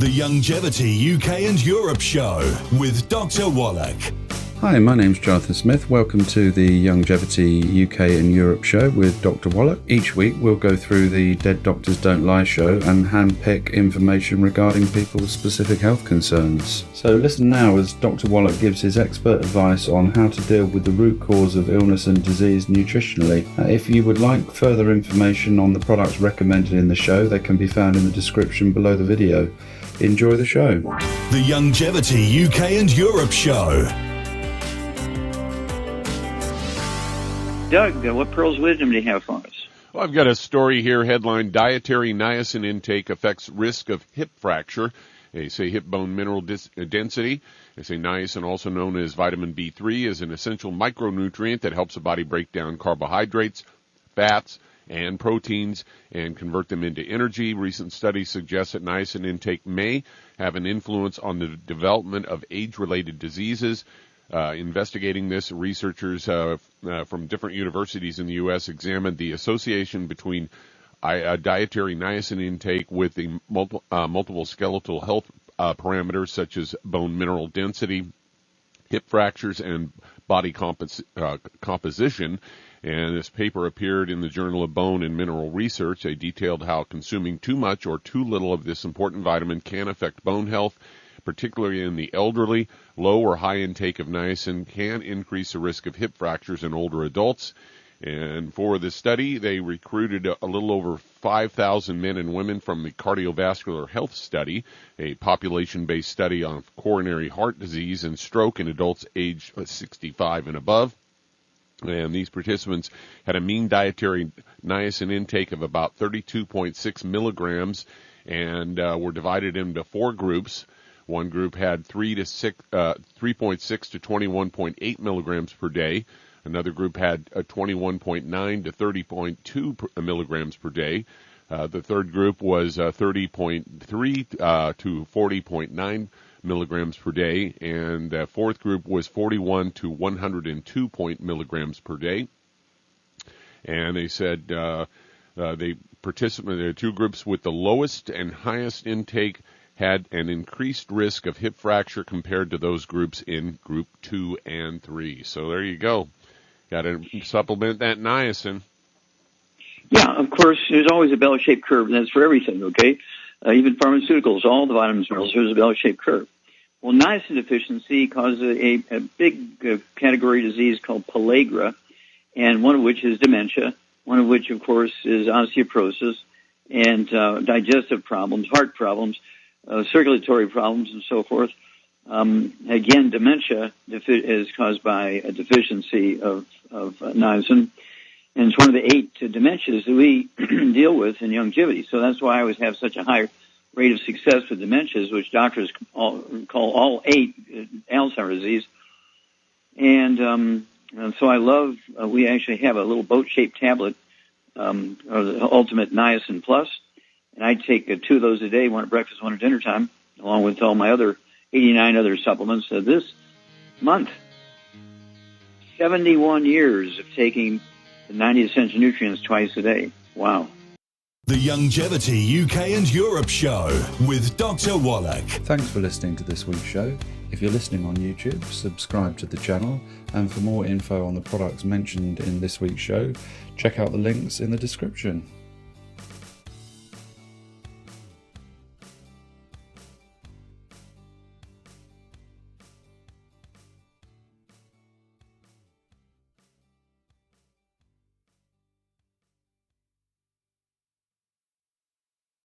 The Youngevity UK and Europe Show with Dr. Wallach. Hi, my name's Jonathan Smith. Welcome to the Youngevity UK and Europe Show with Dr. Wallach. Each week we'll go through the Dead Doctors Don't Lie show and handpick information regarding people's specific health concerns. So listen now as Dr. Wallach gives his expert advice on how to deal with the root cause of illness and disease nutritionally. If you would like further information on the products recommended in the show, they can be found in the description below the video. Enjoy the show. The Youngevity UK and Europe Show. Doug, what pearls of wisdom do you have for us? Well, I've got a story here, headline, Dietary Niacin Intake Affects Risk of Hip Fracture. They say hip bone mineral density. They say niacin, also known as vitamin B3, is an essential micronutrient that helps the body break down carbohydrates, fats, and proteins and convert them into energy. Recent studies suggest that niacin intake may have an influence on the development of age-related diseases. Investigating this, researchers from different universities in the U.S. examined the association between dietary niacin intake with the multiple skeletal health parameters such as bone mineral density, hip fractures, and body composition. And this paper appeared in the Journal of Bone and Mineral Research. They detailed how consuming too much or too little of this important vitamin can affect bone health, particularly in the elderly. Low or high intake of niacin can increase the risk of hip fractures in older adults. And for the study, they recruited a little over 5,000 men and women from the Cardiovascular Health Study, a population-based study on coronary heart disease and stroke in adults aged 65 and above. And these participants had a mean dietary niacin intake of about 32.6 milligrams and were divided into four groups. One group had 3.6 to 21.8 milligrams per day. Another group had 21.9 to 30.2 milligrams per day. The third group was 30.3 to 40.9 milligrams per day, and the fourth group was 41 to 102 milligrams per day. And they said they participated. The two groups with the lowest and highest intake had an increased risk of hip fracture compared to those groups in group 2 and 3. So there you go. Got to supplement that niacin. Yeah, of course, there's always a bell-shaped curve, and that's for everything, okay? Even pharmaceuticals, all the vitamins, minerals, there's a bell-shaped curve. Well, niacin deficiency causes a big category disease called pellagra, and one of which is dementia, one of which, of course, is osteoporosis, and digestive problems, heart problems, circulatory problems, and so forth. Again, dementia is caused by a deficiency of niacin, and it's one of the 8 dementias that we deal with in Youngevity. So that's why I always have such a high rate of success with dementias, which doctors call all 8 Alzheimer's disease. And so I love, we actually have a little boat-shaped tablet, or the Ultimate Niacin Plus, and I take 2 of those a day, one at breakfast, one at dinner time, along with all my other 89 other supplements. This month, 71 years of taking the 90 essential nutrients twice a day. Wow. The Youngevity UK and Europe Show with Dr. Wallach. Thanks for listening to this week's show. If you're listening on YouTube, subscribe to the channel, and for more info on the products mentioned in this week's show, check out the links in the description.